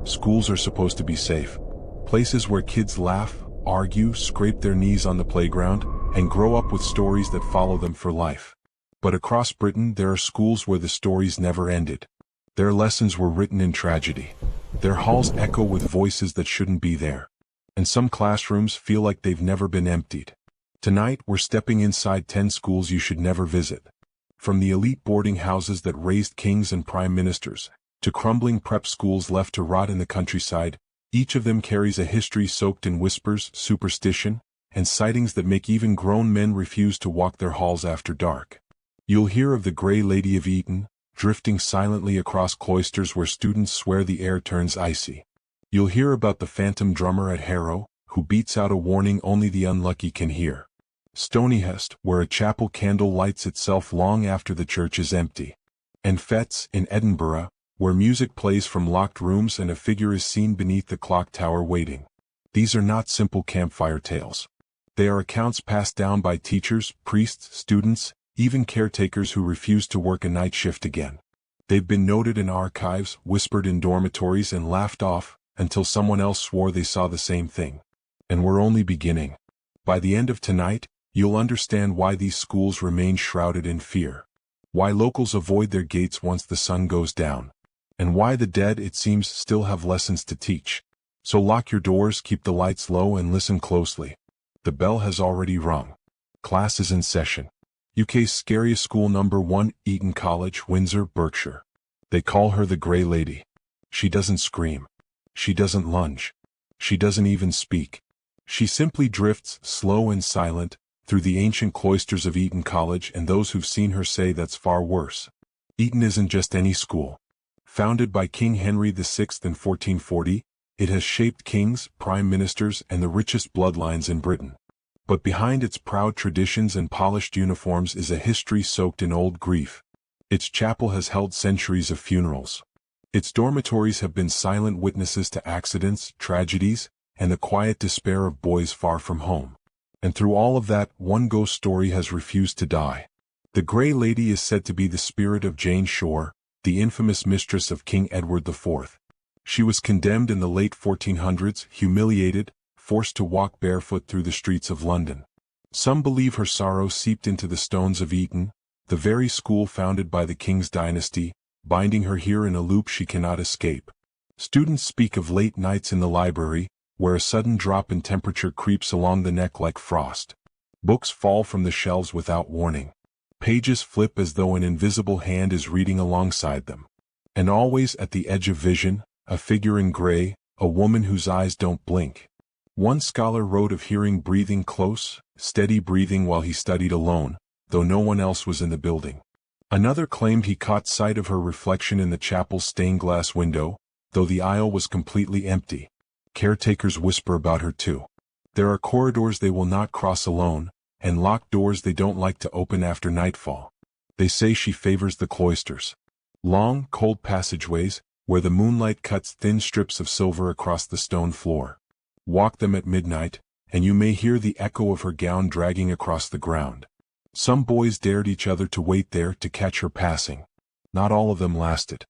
Schools are supposed to be safe. Places where kids laugh, argue, scrape their knees on the playground, and grow up with stories that follow them for life. But across Britain there are schools where the stories never ended. Their lessons were written in tragedy. Their halls echo with voices that shouldn't be there. And some classrooms feel like they've never been emptied. Tonight we're stepping inside 10 schools you should never visit. From the elite boarding houses that raised kings and prime ministers, to crumbling prep schools left to rot in the countryside, each of them carries a history soaked in whispers, superstition, and sightings that make even grown men refuse to walk their halls after dark. You'll hear of the Grey Lady of Eton, drifting silently across cloisters where students swear the air turns icy. You'll hear about the phantom drummer at Harrow, who beats out a warning only the unlucky can hear. Stonyhurst, where a chapel candle lights itself long after the church is empty. And Fettes, in Edinburgh, where music plays from locked rooms and a figure is seen beneath the clock tower waiting. These are not simple campfire tales. They are accounts passed down by teachers, priests, students, even caretakers who refuse to work a night shift again. They've been noted in archives, whispered in dormitories, and laughed off, until someone else swore they saw the same thing. And we're only beginning. By the end of tonight, you'll understand why these schools remain shrouded in fear. Why locals avoid their gates once the sun goes down. And why the dead, it seems, still have lessons to teach. So lock your doors, keep the lights low, and listen closely. The bell has already rung. Class is in session. UK's scariest school number 1, Eton College, Windsor, Berkshire. They call her the Grey Lady. She doesn't scream. She doesn't lunge. She doesn't even speak. She simply drifts, slow and silent, through the ancient cloisters of Eton College, and those who've seen her say that's far worse. Eton isn't just any school. Founded by King Henry VI in 1440, it has shaped kings, prime ministers, and the richest bloodlines in Britain. But behind its proud traditions and polished uniforms is a history soaked in old grief. Its chapel has held centuries of funerals. Its dormitories have been silent witnesses to accidents, tragedies, and the quiet despair of boys far from home. And through all of that, one ghost story has refused to die. The Grey Lady is said to be the spirit of Jane Shore, the infamous mistress of King Edward IV. She was condemned in the late 1400s, humiliated, forced to walk barefoot through the streets of London. Some believe her sorrow seeped into the stones of Eton, the very school founded by the king's dynasty, binding her here in a loop she cannot escape. Students speak of late nights in the library, where a sudden drop in temperature creeps along the neck like frost. Books fall from the shelves without warning. Pages flip as though an invisible hand is reading alongside them. And always at the edge of vision, a figure in gray, a woman whose eyes don't blink. One scholar wrote of hearing breathing close, steady breathing while he studied alone, though no one else was in the building. Another claimed he caught sight of her reflection in the chapel's stained glass window, though the aisle was completely empty. Caretakers whisper about her too. There are corridors they will not cross alone, and locked doors they don't like to open after nightfall. They say she favors the cloisters. Long, cold passageways, where the moonlight cuts thin strips of silver across the stone floor. Walk them at midnight, and you may hear the echo of her gown dragging across the ground. Some boys dared each other to wait there to catch her passing. Not all of them lasted.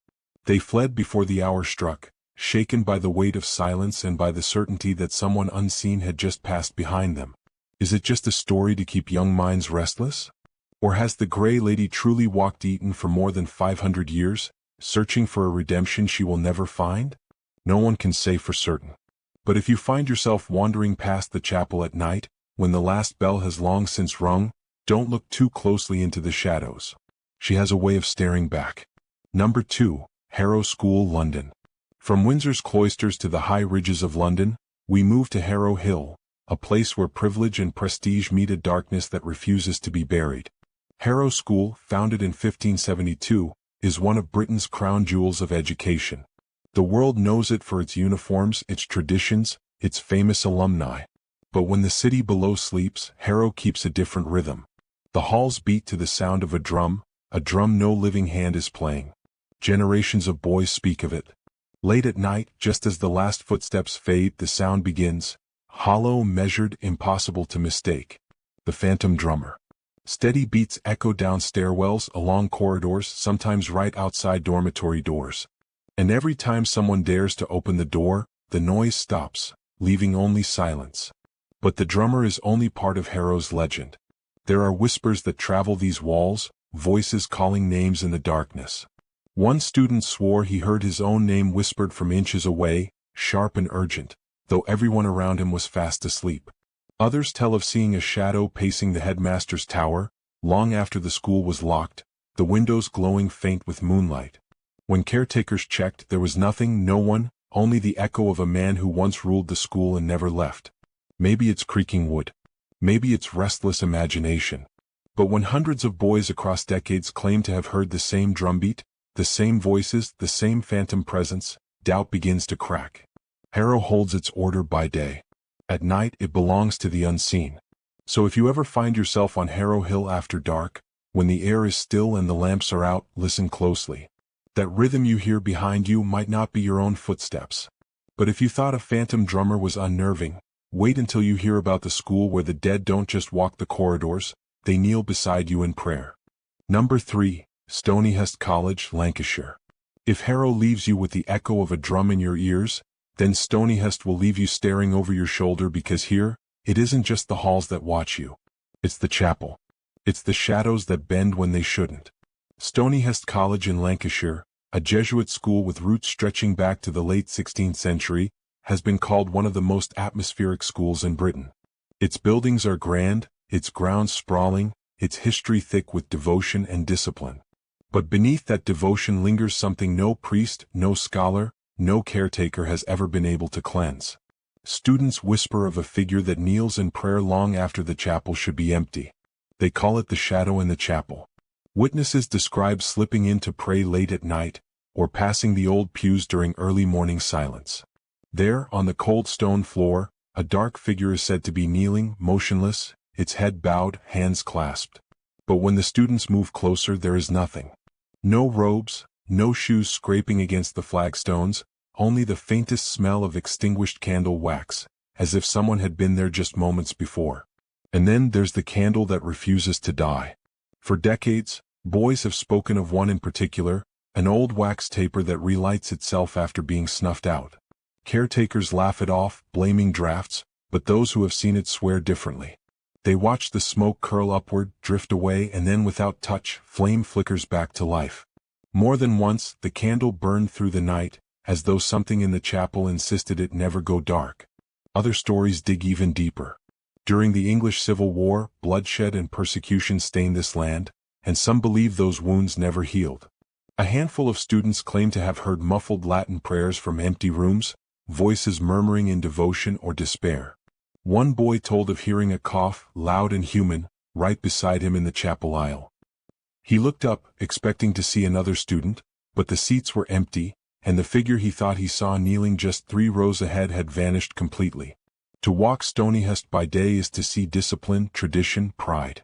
They fled before the hour struck, shaken by the weight of silence and by the certainty that someone unseen had just passed behind them. Is it just a story to keep young minds restless? Or has the Grey Lady truly walked Eton for more than 500 years, searching for a redemption she will never find? No one can say for certain. But if you find yourself wandering past the chapel at night, when the last bell has long since rung, don't look too closely into the shadows. She has a way of staring back. Number 2, Harrow School, London. From Windsor's cloisters to the high ridges of London, we move to Harrow Hill, a place where privilege and prestige meet a darkness that refuses to be buried. Harrow School, founded in 1572, is one of Britain's crown jewels of education. The world knows it for its uniforms, its traditions, its famous alumni. But when the city below sleeps, Harrow keeps a different rhythm. The halls beat to the sound of a drum no living hand is playing. Generations of boys speak of it. Late at night, just as the last footsteps fade, the sound begins. Hollow, measured, impossible to mistake. The phantom drummer. Steady beats echo down stairwells, along corridors, sometimes right outside dormitory doors. And every time someone dares to open the door, the noise stops, leaving only silence. But the drummer is only part of Harrow's legend. There are whispers that travel these walls, voices calling names in the darkness. One student swore he heard his own name whispered from inches away, sharp and urgent, though everyone around him was fast asleep. Others tell of seeing a shadow pacing the headmaster's tower, long after the school was locked, the windows glowing faint with moonlight. When caretakers checked, there was nothing, no one, only the echo of a man who once ruled the school and never left. Maybe it's creaking wood. Maybe it's restless imagination. But when hundreds of boys across decades claim to have heard the same drumbeat, the same voices, the same phantom presence, doubt begins to crack. Harrow holds its order by day. At night it belongs to the unseen. So if you ever find yourself on Harrow Hill after dark, when the air is still and the lamps are out, listen closely. That rhythm you hear behind you might not be your own footsteps. But if you thought a phantom drummer was unnerving, wait until you hear about the school where the dead don't just walk the corridors, they kneel beside you in prayer. Number 3. Stonyhurst College, Lancashire. If Harrow leaves you with the echo of a drum in your ears, then Stonyhurst will leave you staring over your shoulder, because here, it isn't just the halls that watch you. It's the chapel. It's the shadows that bend when they shouldn't. Stonyhurst College in Lancashire, a Jesuit school with roots stretching back to the late 16th century, has been called one of the most atmospheric schools in Britain. Its buildings are grand, its grounds sprawling, its history thick with devotion and discipline. But beneath that devotion lingers something no priest, no scholar, no caretaker has ever been able to cleanse. Students whisper of a figure that kneels in prayer long after the chapel should be empty. They call it the shadow in the chapel. Witnesses describe slipping in to pray late at night, or passing the old pews during early morning silence. There, on the cold stone floor, a dark figure is said to be kneeling, motionless, its head bowed, hands clasped. But when the students move closer, there is nothing. No robes, no shoes scraping against the flagstones, only the faintest smell of extinguished candle wax, as if someone had been there just moments before. And then there's the candle that refuses to die. For decades, boys have spoken of one in particular, an old wax taper that relights itself after being snuffed out. Caretakers laugh it off, blaming drafts, but those who have seen it swear differently. They watch the smoke curl upward, drift away, and then without touch, flame flickers back to life. More than once, the candle burned through the night, as though something in the chapel insisted it never go dark. Other stories dig even deeper. During the English Civil War, bloodshed and persecution stained this land, and some believe those wounds never healed. A handful of students claim to have heard muffled Latin prayers from empty rooms, voices murmuring in devotion or despair. One boy told of hearing a cough, loud and human, right beside him in the chapel aisle. He looked up, expecting to see another student, but the seats were empty, and the figure he thought he saw kneeling just 3 rows ahead had vanished completely. To walk Stonyhurst by day is to see discipline, tradition, pride.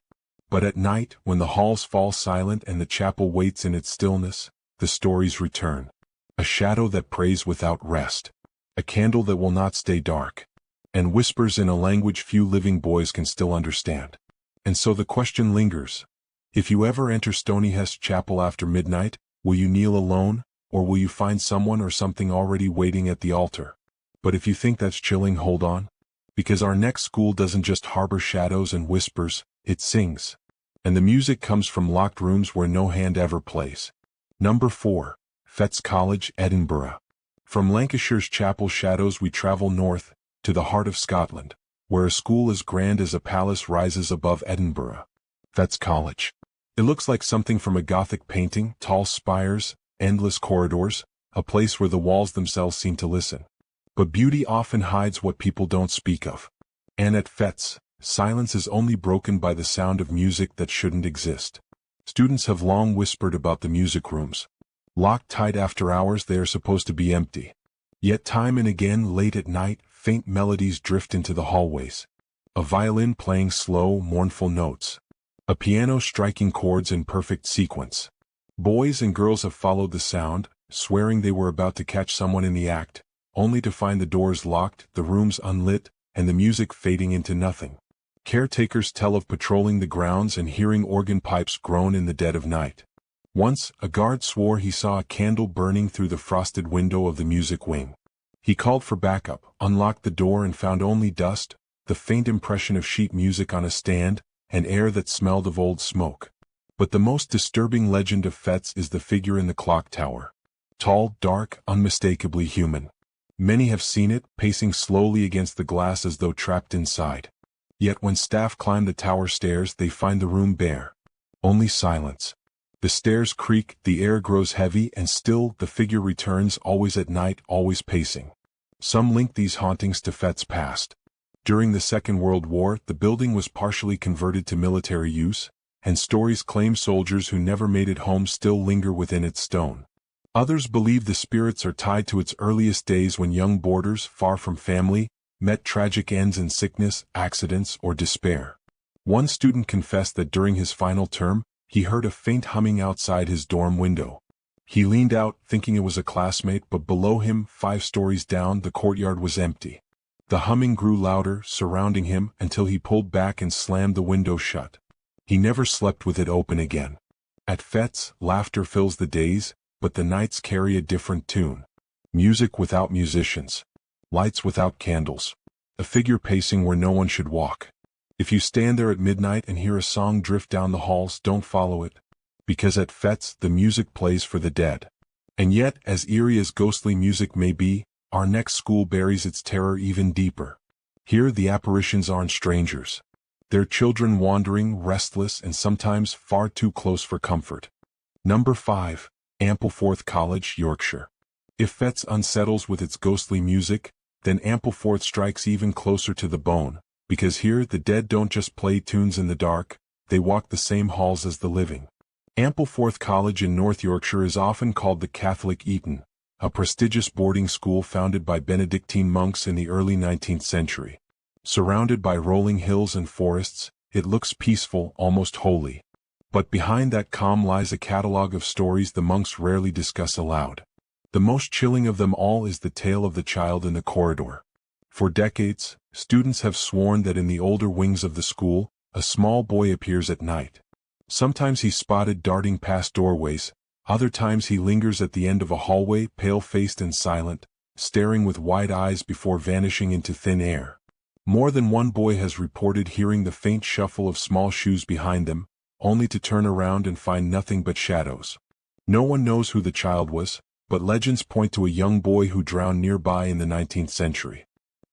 But at night, when the halls fall silent and the chapel waits in its stillness, the stories return. A shadow that prays without rest. A candle that will not stay dark. And whispers in a language few living boys can still understand. And so the question lingers. If you ever enter Stonyhurst Chapel after midnight, will you kneel alone, or will you find someone or something already waiting at the altar? But if you think that's chilling, hold on. Because our next school doesn't just harbor shadows and whispers, it sings. And the music comes from locked rooms where no hand ever plays. Number 4. Fettes College, Edinburgh. From Lancashire's chapel shadows we travel north, to the heart of Scotland, where a school as grand as a palace rises above Edinburgh. Fettes College. It looks like something from a Gothic painting, tall spires, endless corridors, a place where the walls themselves seem to listen. But beauty often hides what people don't speak of. And at Fettes, silence is only broken by the sound of music that shouldn't exist. Students have long whispered about the music rooms. Locked tight after hours, they are supposed to be empty. Yet time and again, late at night, faint melodies drift into the hallways. A violin playing slow, mournful notes. A piano striking chords in perfect sequence. Boys and girls have followed the sound, swearing they were about to catch someone in the act, only to find the doors locked, the rooms unlit, and the music fading into nothing. Caretakers tell of patrolling the grounds and hearing organ pipes groan in the dead of night. Once, a guard swore he saw a candle burning through the frosted window of the music wing. He called for backup, unlocked the door and found only dust, the faint impression of sheet music on a stand, and air that smelled of old smoke. But the most disturbing legend of Fetz is the figure in the clock tower. Tall, dark, unmistakably human. Many have seen it, pacing slowly against the glass as though trapped inside. Yet when staff climb the tower stairs, they find the room bare. Only silence. The stairs creak, the air grows heavy, and still the figure returns, always at night, always pacing. Some link these hauntings to Fetz's past. During the Second World War, the building was partially converted to military use, and stories claim soldiers who never made it home still linger within its stone. Others believe the spirits are tied to its earliest days when young boarders, far from family, met tragic ends in sickness, accidents, or despair. One student confessed that during his final term, he heard a faint humming outside his dorm window. He leaned out, thinking it was a classmate, but below him, 5 stories down, the courtyard was empty. The humming grew louder, surrounding him, until he pulled back and slammed the window shut. He never slept with it open again. At Fetz, laughter fills the days, but the nights carry a different tune. Music without musicians. Lights without candles. A figure pacing where no one should walk. If you stand there at midnight and hear a song drift down the halls, don't follow it. Because at Fetz, the music plays for the dead. And yet, as eerie as ghostly music may be, our next school buries its terror even deeper. Here the apparitions aren't strangers. They're children wandering, restless, and sometimes far too close for comfort. Number 5. Ampleforth College, Yorkshire. If Fetz unsettles with its ghostly music, then Ampleforth strikes even closer to the bone, because here the dead don't just play tunes in the dark, they walk the same halls as the living. Ampleforth College in North Yorkshire is often called the Catholic Eton, a prestigious boarding school founded by Benedictine monks in the early 19th century. Surrounded by rolling hills and forests, it looks peaceful, almost holy. But behind that calm lies a catalogue of stories the monks rarely discuss aloud. The most chilling of them all is the tale of the child in the corridor. For decades, students have sworn that in the older wings of the school, a small boy appears at night. Sometimes he's spotted darting past doorways, other times he lingers at the end of a hallway, pale-faced and silent, staring with wide eyes before vanishing into thin air. More than one boy has reported hearing the faint shuffle of small shoes behind them, only to turn around and find nothing but shadows. No one knows who the child was, but legends point to a young boy who drowned nearby in the 19th century.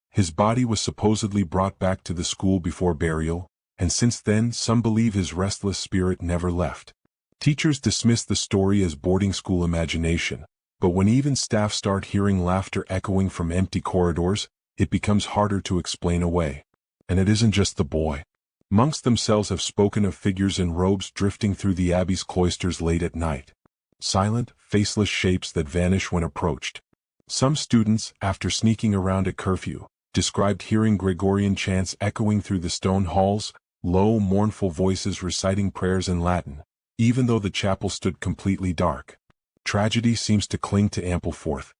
His body was supposedly brought back to the school before burial, and since then some believe his restless spirit never left. Teachers dismiss the story as boarding school imagination, but when even staff start hearing laughter echoing from empty corridors, it becomes harder to explain away. And it isn't just the boy. Monks themselves have spoken of figures in robes drifting through the abbey's cloisters late at night. Silent, faceless shapes that vanish when approached. Some students, after sneaking around at curfew, described hearing Gregorian chants echoing through the stone halls, low, mournful voices reciting prayers in Latin, even though the chapel stood completely dark. Tragedy seems to cling to Ampleforth.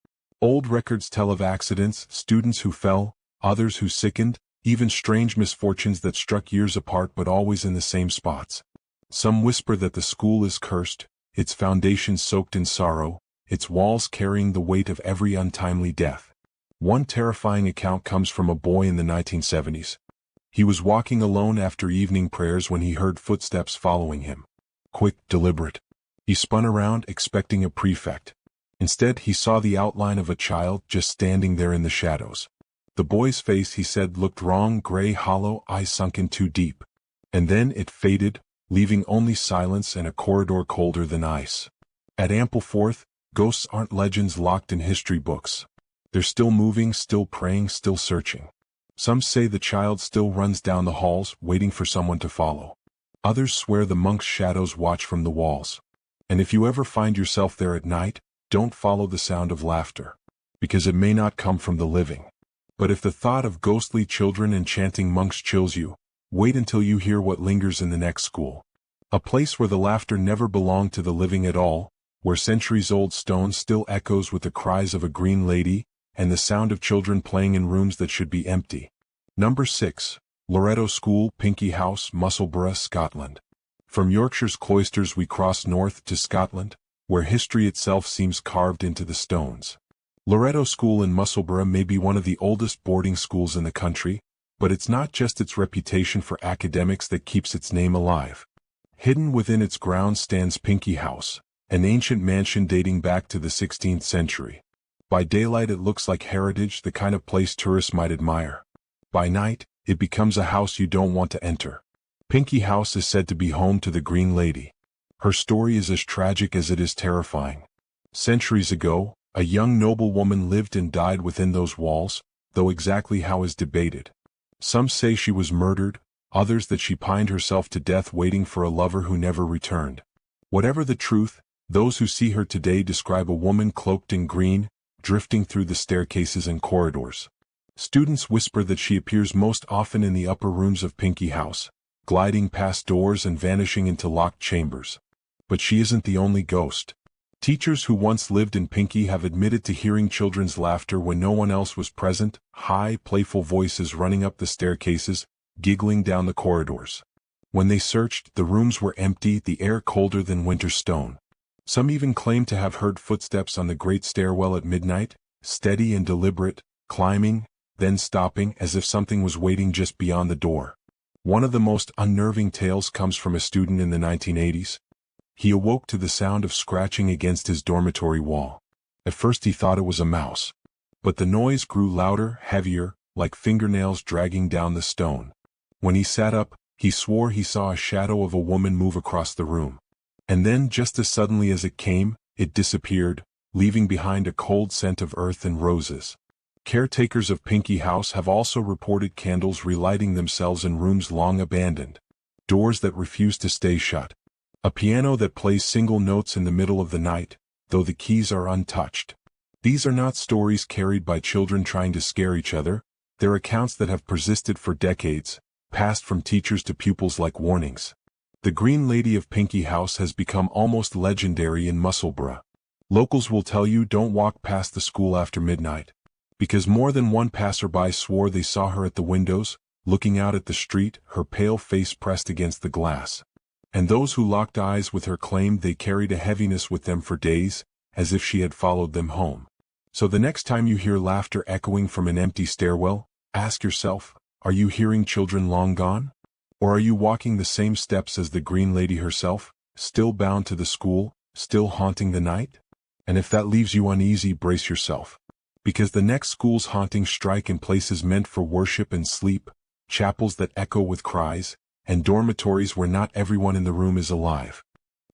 Old records tell of accidents, students who fell, others who sickened, even strange misfortunes that struck years apart but always in the same spots. Some whisper that the school is cursed, its foundations soaked in sorrow, its walls carrying the weight of every untimely death. One terrifying account comes from a boy in the 1970s. He was walking alone after evening prayers when he heard footsteps following him. Quick, deliberate. He spun around, expecting a prefect. Instead, he saw the outline of a child just standing there in the shadows. The boy's face, he said, looked wrong, gray, hollow, eyes sunken too deep. And then it faded, leaving only silence and a corridor colder than ice. At Ampleforth, ghosts aren't legends locked in history books. They're still moving, still praying, still searching. Some say the child still runs down the halls, waiting for someone to follow. Others swear the monks' shadows watch from the walls. And if you ever find yourself there at night, don't follow the sound of laughter. Because it may not come from the living. But if the thought of ghostly children and chanting monks chills you, wait until you hear what lingers in the next school. A place where the laughter never belonged to the living at all, where centuries-old stone still echoes with the cries of a green lady, and the sound of children playing in rooms that should be empty. Number 6. Loretto School, Pinkie House, Musselburgh, Scotland. From Yorkshire's cloisters we cross north to Scotland, where history itself seems carved into the stones. Loreto School in Musselburgh may be one of the oldest boarding schools in the country, but it's not just its reputation for academics that keeps its name alive. Hidden within its grounds stands Pinkie House, an ancient mansion dating back to the 16th century. By daylight it looks like heritage, the kind of place tourists might admire. By night, it becomes a house you don't want to enter. Pinkie House is said to be home to the Green Lady. Her story is as tragic as it is terrifying. Centuries ago, a young noblewoman lived and died within those walls, though exactly how is debated. Some say she was murdered, others that she pined herself to death waiting for a lover who never returned. Whatever the truth, those who see her today describe a woman cloaked in green, drifting through the staircases and corridors. Students whisper that she appears most often in the upper rooms of Pinkie House, gliding past doors and vanishing into locked chambers. But she isn't the only ghost. Teachers who once lived in Pinkie have admitted to hearing children's laughter when no one else was present, high, playful voices running up the staircases, giggling down the corridors. When they searched, the rooms were empty, the air colder than winter stone. Some even claim to have heard footsteps on the great stairwell at midnight, steady and deliberate, climbing, then stopping as if something was waiting just beyond the door. One of the most unnerving tales comes from a student in the 1980s. He awoke to the sound of scratching against his dormitory wall. At first he thought it was a mouse. But the noise grew louder, heavier, like fingernails dragging down the stone. When he sat up, he swore he saw a shadow of a woman move across the room. And then, just as suddenly as it came, it disappeared, leaving behind a cold scent of earth and roses. Caretakers of Pinkie House have also reported candles relighting themselves in rooms long abandoned, doors that refuse to stay shut, a piano that plays single notes in the middle of the night, though the keys are untouched. These are not stories carried by children trying to scare each other, they're accounts that have persisted for decades, passed from teachers to pupils like warnings. The Green Lady of Pinkie House has become almost legendary in Musselburgh. Locals will tell you don't walk past the school after midnight, because more than one passerby swore they saw her at the windows, looking out at the street, her pale face pressed against the glass. And those who locked eyes with her claimed they carried a heaviness with them for days, as if she had followed them home. So the next time you hear laughter echoing from an empty stairwell, ask yourself, are you hearing children long gone? Or are you walking the same steps as the Green Lady herself, still bound to the school, still haunting the night? And if that leaves you uneasy, brace yourself. Because the next school's hauntings strike in places meant for worship and sleep, chapels that echo with cries, and dormitories where not everyone in the room is alive.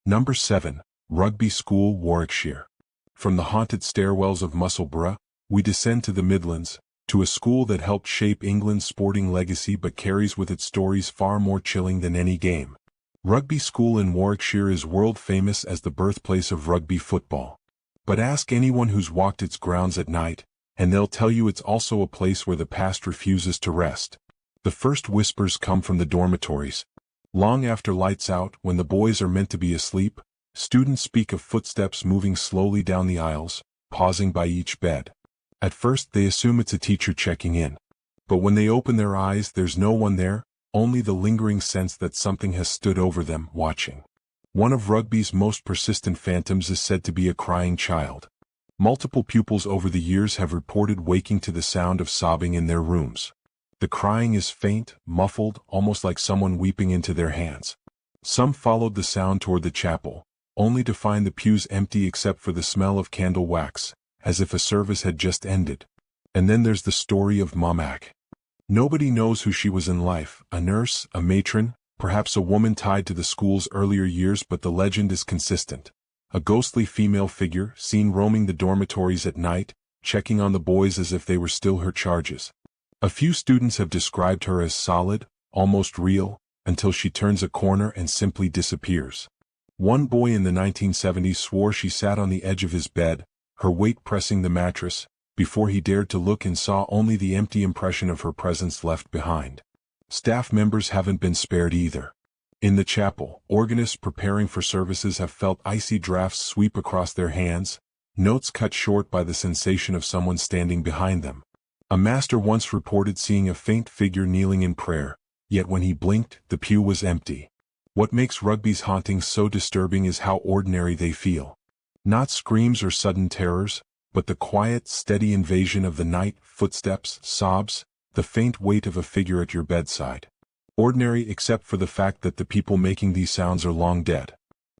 Number 7. Rugby School, Warwickshire. From the haunted stairwells of Musselburgh, we descend to the Midlands, to a school that helped shape England's sporting legacy but carries with it stories far more chilling than any game. Rugby School in Warwickshire is world famous as the birthplace of rugby football. But ask anyone who's walked its grounds at night, and they'll tell you it's also a place where the past refuses to rest. The first whispers come from the dormitories. Long after lights out, when the boys are meant to be asleep, students speak of footsteps moving slowly down the aisles, pausing by each bed. At first they assume it's a teacher checking in. But when they open their eyes, there's no one there, only the lingering sense that something has stood over them, watching. One of rugby's most persistent phantoms is said to be a crying child. Multiple pupils over the years have reported waking to the sound of sobbing in their rooms. The crying is faint, muffled, almost like someone weeping into their hands. Some followed the sound toward the chapel, only to find the pews empty except for the smell of candle wax, as if a service had just ended. And then there's the story of Mum-Ack. Nobody knows who she was in life, a nurse, a matron, perhaps a woman tied to the school's earlier years, but the legend is consistent. A ghostly female figure, seen roaming the dormitories at night, checking on the boys as if they were still her charges. A few students have described her as solid, almost real, until she turns a corner and simply disappears. One boy in the 1970s swore she sat on the edge of his bed, her weight pressing the mattress, before he dared to look and saw only the empty impression of her presence left behind. Staff members haven't been spared either. In the chapel, organists preparing for services have felt icy drafts sweep across their hands, notes cut short by the sensation of someone standing behind them. A master once reported seeing a faint figure kneeling in prayer, yet when he blinked, the pew was empty. What makes Rugby's hauntings so disturbing is how ordinary they feel. Not screams or sudden terrors, but the quiet, steady invasion of the night, footsteps, sobs, the faint weight of a figure at your bedside. Ordinary except for the fact that the people making these sounds are long dead.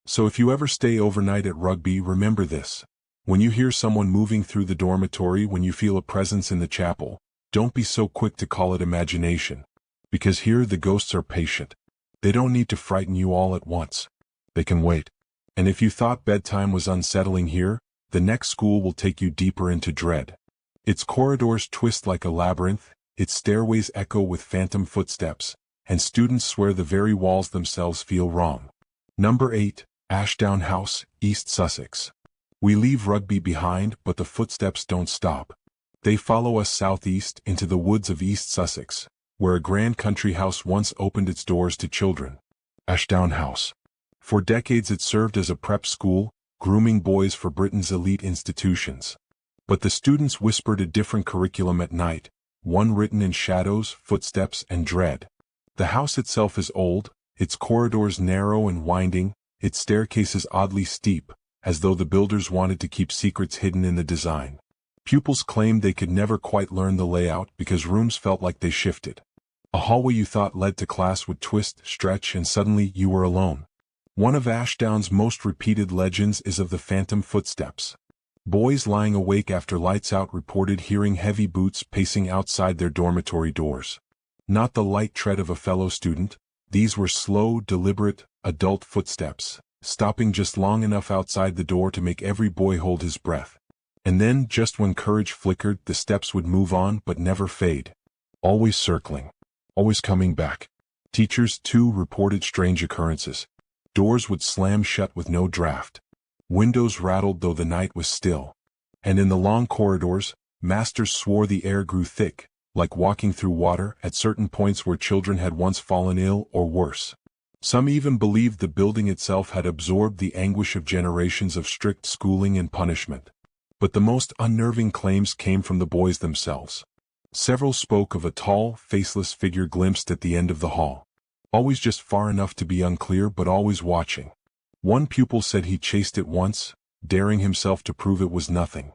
So if you ever stay overnight at Rugby, remember this. When you hear someone moving through the dormitory, when you feel a presence in the chapel, don't be so quick to call it imagination. Because here the ghosts are patient. They don't need to frighten you all at once. They can wait. And if you thought bedtime was unsettling here, the next school will take you deeper into dread. Its corridors twist like a labyrinth, its stairways echo with phantom footsteps, and students swear the very walls themselves feel wrong. Number 8, Ashdown House, East Sussex. We leave Rugby behind, but the footsteps don't stop. They follow us southeast into the woods of East Sussex, where a grand country house once opened its doors to children. Ashdown House. For decades it served as a prep school, grooming boys for Britain's elite institutions. But the students whispered a different curriculum at night, one written in shadows, footsteps, and dread. The house itself is old, its corridors narrow and winding, its staircases oddly steep, as though the builders wanted to keep secrets hidden in the design. Pupils claimed they could never quite learn the layout because rooms felt like they shifted. A hallway you thought led to class would twist, stretch, and suddenly you were alone. One of Ashdown's most repeated legends is of the phantom footsteps. Boys lying awake after lights out reported hearing heavy boots pacing outside their dormitory doors. Not the light tread of a fellow student, these were slow, deliberate, adult footsteps, stopping just long enough outside the door to make every boy hold his breath. And then, just when courage flickered, the steps would move on but never fade. Always circling. Always coming back. Teachers, too, reported strange occurrences. Doors would slam shut with no draft. Windows rattled though the night was still. And in the long corridors, masters swore the air grew thick, like walking through water at certain points where children had once fallen ill or worse. Some even believed the building itself had absorbed the anguish of generations of strict schooling and punishment. But the most unnerving claims came from the boys themselves. Several spoke of a tall, faceless figure glimpsed at the end of the hall. Always just far enough to be unclear but always watching. One pupil said he chased it once, daring himself to prove it was nothing.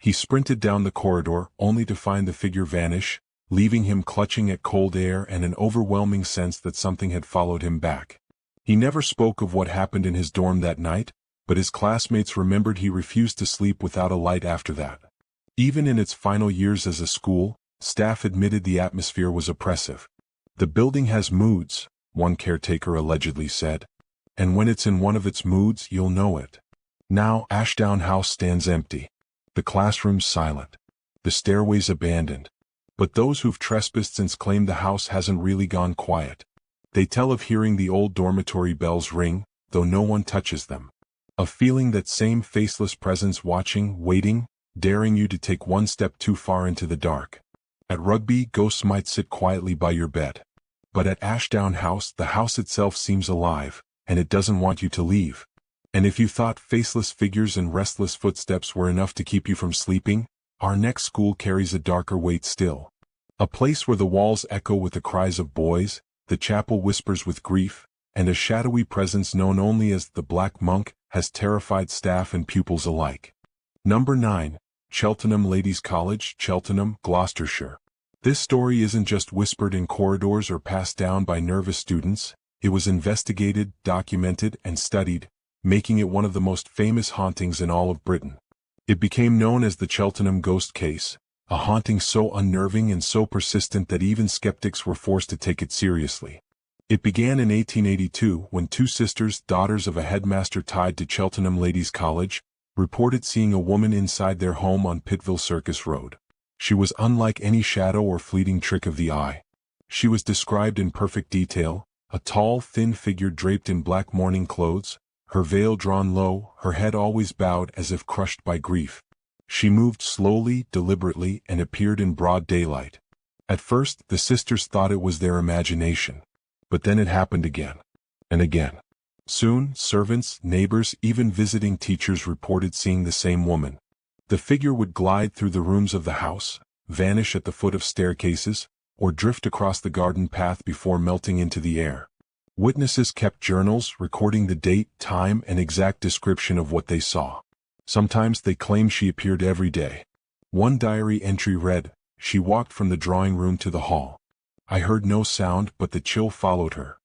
He sprinted down the corridor, only to find the figure vanish, leaving him clutching at cold air and an overwhelming sense that something had followed him back. He never spoke of what happened in his dorm that night, but his classmates remembered he refused to sleep without a light after that. Even in its final years as a school, staff admitted the atmosphere was oppressive. The building has moods, one caretaker allegedly said. And when it's in one of its moods, you'll know it. Now Ashdown House stands empty. The classrooms silent. The stairways abandoned. But those who've trespassed since claim the house hasn't really gone quiet. They tell of hearing the old dormitory bells ring, though no one touches them. Of feeling that same faceless presence watching, waiting, daring you to take one step too far into the dark. At Rugby, ghosts might sit quietly by your bed. But at Ashdown House, the house itself seems alive, and it doesn't want you to leave. And if you thought faceless figures and restless footsteps were enough to keep you from sleeping, our next school carries a darker weight still. A place where the walls echo with the cries of boys, the chapel whispers with grief, and a shadowy presence known only as the Black Monk has terrified staff and pupils alike. Number 9. Cheltenham Ladies' College, Cheltenham, Gloucestershire. This story isn't just whispered in corridors or passed down by nervous students, it was investigated, documented, and studied, making it one of the most famous hauntings in all of Britain. It became known as the Cheltenham Ghost Case, a haunting so unnerving and so persistent that even skeptics were forced to take it seriously. It began in 1882 when two sisters, daughters of a headmaster tied to Cheltenham Ladies' College, reported seeing a woman inside their home on Pitville Circus Road. She was unlike any shadow or fleeting trick of the eye. She was described in perfect detail, a tall, thin figure draped in black mourning clothes, her veil drawn low, her head always bowed as if crushed by grief. She moved slowly, deliberately, and appeared in broad daylight. At first, the sisters thought it was their imagination. But then it happened again. And again. Soon, servants, neighbors, even visiting teachers reported seeing the same woman. The figure would glide through the rooms of the house, vanish at the foot of staircases, or drift across the garden path before melting into the air. Witnesses kept journals recording the date, time, and exact description of what they saw. Sometimes they claimed she appeared every day. One diary entry read, "She walked from the drawing room to the hall. I heard no sound, but the chill followed her."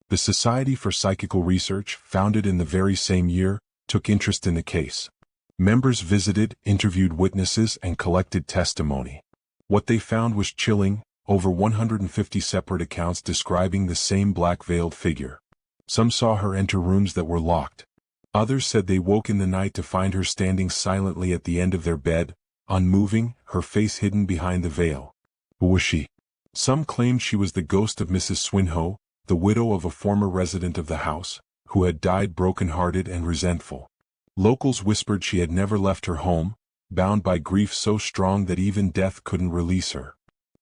The Society for Psychical Research, founded in the very same year, took interest in the case. Members visited, interviewed witnesses, and collected testimony. What they found was chilling: over 150 separate accounts describing the same black-veiled figure. Some saw her enter rooms that were locked. Others said they woke in the night to find her standing silently at the end of their bed, unmoving, her face hidden behind the veil. Who was she? Some claimed she was the ghost of Mrs. Swinhoe, the widow of a former resident of the house, who had died broken-hearted and resentful. Locals whispered she had never left her home, bound by grief so strong that even death couldn't release her.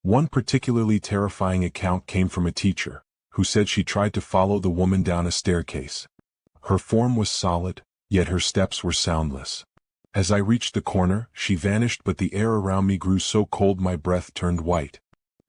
One particularly terrifying account came from a teacher, who said she tried to follow the woman down a staircase. Her form was solid, yet her steps were soundless. As I reached the corner, she vanished, but the air around me grew so cold my breath turned white.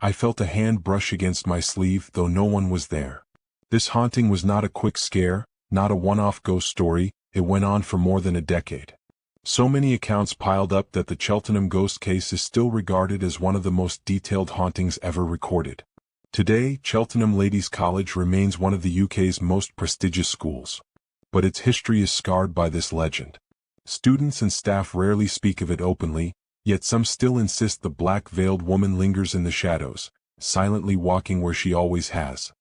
I felt a hand brush against my sleeve, though no one was there. This haunting was not a quick scare, not a one-off ghost story. It went on for more than a decade. So many accounts piled up that the Cheltenham ghost case is still regarded as one of the most detailed hauntings ever recorded. Today, Cheltenham Ladies' College remains one of the UK's most prestigious schools. But its history is scarred by this legend. Students and staff rarely speak of it openly, yet some still insist the black-veiled woman lingers in the shadows, silently walking where she always has.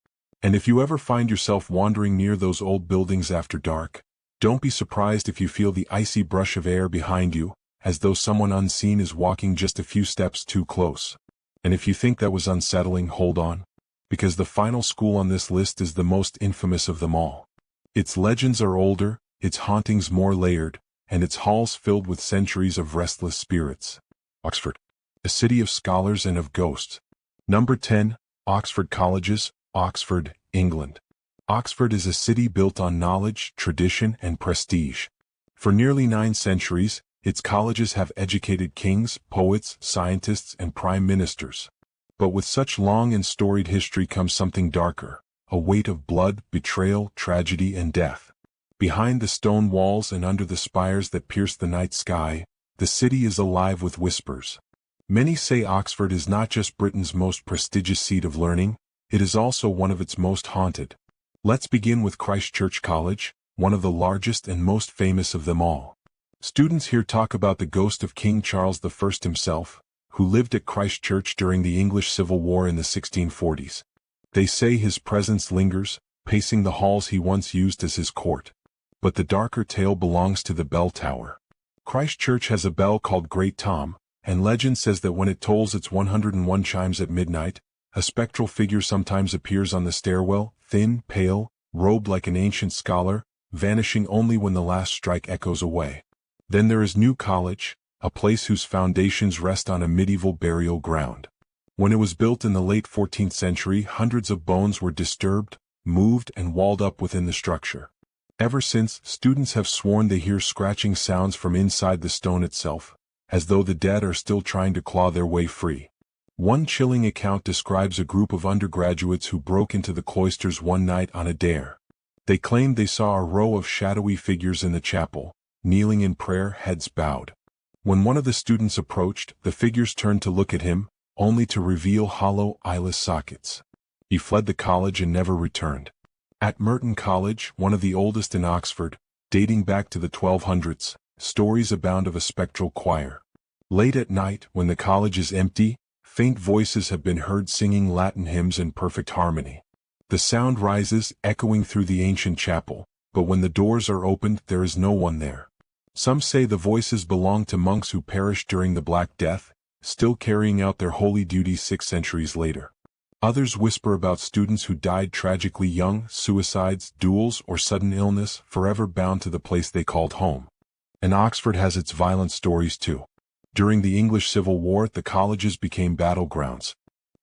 And if you ever find yourself wandering near those old buildings after dark, don't be surprised if you feel the icy brush of air behind you, as though someone unseen is walking just a few steps too close. And if you think that was unsettling, hold on. Because the final school on this list is the most infamous of them all. Its legends are older, its hauntings more layered, and its halls filled with centuries of restless spirits. Oxford. A city of scholars and of ghosts. Number 10, Oxford Colleges, Oxford, England. Oxford is a city built on knowledge, tradition, and prestige. For nearly 9 centuries, its colleges have educated kings, poets, scientists, and prime ministers. But with such long and storied history comes something darker, a weight of blood, betrayal, tragedy, and death. Behind the stone walls and under the spires that pierce the night sky, the city is alive with whispers. Many say Oxford is not just Britain's most prestigious seat of learning, it is also one of its most haunted. Let's begin with Christ Church College, one of the largest and most famous of them all. Students here talk about the ghost of King Charles I himself, who lived at Christ Church during the English Civil War in the 1640s. They say his presence lingers, pacing the halls he once used as his court. But the darker tale belongs to the bell tower. Christ Church has a bell called Great Tom, and legend says that when it tolls its 101 chimes at midnight, a spectral figure sometimes appears on the stairwell, thin, pale, robed like an ancient scholar, vanishing only when the last strike echoes away. Then there is New College, a place whose foundations rest on a medieval burial ground. When it was built in the late 14th century, hundreds of bones were disturbed, moved, and walled up within the structure. Ever since, students have sworn they hear scratching sounds from inside the stone itself, as though the dead are still trying to claw their way free. One chilling account describes a group of undergraduates who broke into the cloisters one night on a dare. They claimed they saw a row of shadowy figures in the chapel, kneeling in prayer, heads bowed. When one of the students approached, the figures turned to look at him, only to reveal hollow, eyeless sockets. He fled the college and never returned. At Merton College, one of the oldest in Oxford, dating back to the 1200s, stories abound of a spectral choir. Late at night, when the college is empty, faint voices have been heard singing Latin hymns in perfect harmony. The sound rises, echoing through the ancient chapel, but when the doors are opened, there is no one there. Some say the voices belong to monks who perished during the Black Death, still carrying out their holy duties 6 centuries later. Others whisper about students who died tragically young, suicides, duels, or sudden illness, forever bound to the place they called home. And Oxford has its violent stories too. During the English Civil War, the colleges became battlegrounds.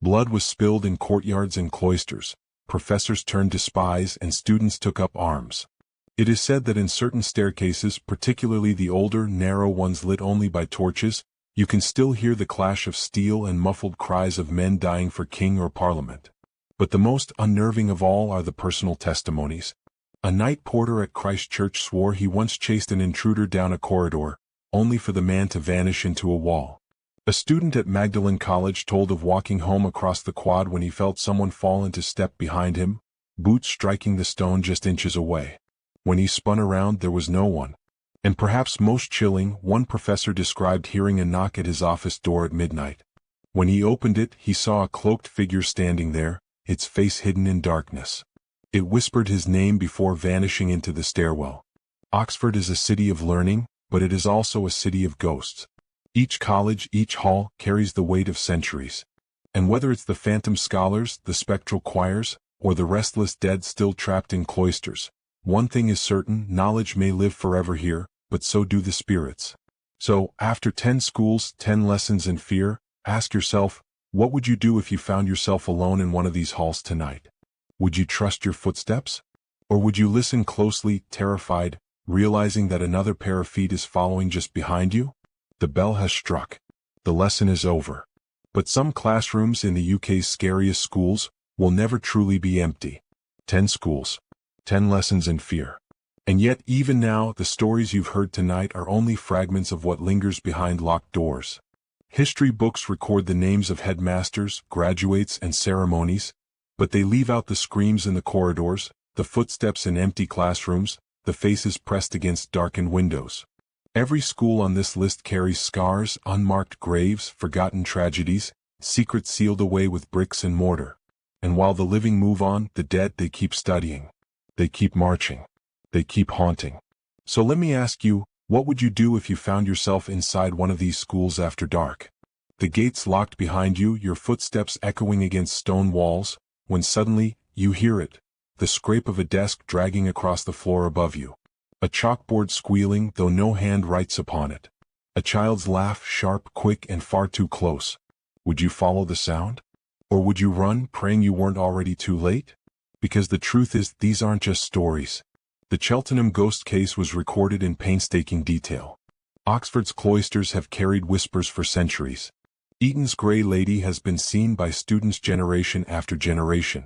Blood was spilled in courtyards and cloisters, professors turned to spies, and students took up arms. It is said that in certain staircases, particularly the older, narrow ones lit only by torches, you can still hear the clash of steel and muffled cries of men dying for king or parliament. But the most unnerving of all are the personal testimonies. A night porter at Christ Church swore he once chased an intruder down a corridor, only for the man to vanish into a wall. A student at Magdalen College told of walking home across the quad when he felt someone fall into step behind him, boots striking the stone just inches away. When he spun around, there was no one. And perhaps most chilling, one professor described hearing a knock at his office door at midnight. When he opened it, he saw a cloaked figure standing there, its face hidden in darkness. It whispered his name before vanishing into the stairwell. Oxford is a city of learning, but it is also a city of ghosts. Each college, each hall, carries the weight of centuries. And whether it's the phantom scholars, the spectral choirs, or the restless dead still trapped in cloisters, one thing is certain: knowledge may live forever here, but so do the spirits. So, after 10 schools, 10 lessons in fear, ask yourself, what would you do if you found yourself alone in one of these halls tonight? Would you trust your footsteps? Or would you listen closely, terrified, realizing that another pair of feet is following just behind you? The bell has struck. The lesson is over. But some classrooms in the UK's scariest schools will never truly be empty. 10 schools. 10 lessons in fear. And yet even now, the stories you've heard tonight are only fragments of what lingers behind locked doors. History books record the names of headmasters, graduates, and ceremonies, but they leave out the screams in the corridors, the footsteps in empty classrooms, the faces pressed against darkened windows. Every school on this list carries scars, unmarked graves, forgotten tragedies, secrets sealed away with bricks and mortar. And while the living move on, the dead, they keep studying. They keep marching. They keep haunting. So let me ask you, what would you do if you found yourself inside one of these schools after dark? The gates locked behind you, your footsteps echoing against stone walls, when suddenly, you hear it, the scrape of a desk dragging across the floor above you. A chalkboard squealing, though no hand writes upon it. A child's laugh, sharp, quick, and far too close. Would you follow the sound? Or would you run, praying you weren't already too late? Because the truth is, these aren't just stories. The Cheltenham ghost case was recorded in painstaking detail. Oxford's cloisters have carried whispers for centuries. Eton's Grey Lady has been seen by students generation after generation.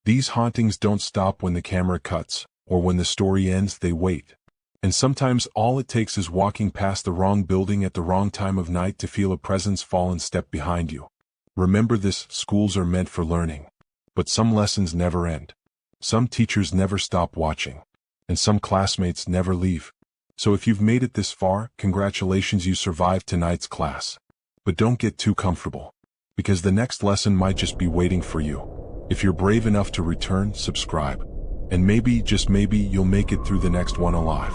These hauntings don't stop when the camera cuts, or when the story ends. They wait. And sometimes all it takes is walking past the wrong building at the wrong time of night to feel a presence fall and step behind you. Remember this: schools are meant for learning. But some lessons never end. Some teachers never stop watching. And some classmates never leave. So if you've made it this far, congratulations, you survived tonight's class. But don't get too comfortable. Because the next lesson might just be waiting for you. If you're brave enough to return, subscribe. And maybe, just maybe, you'll make it through the next one alive.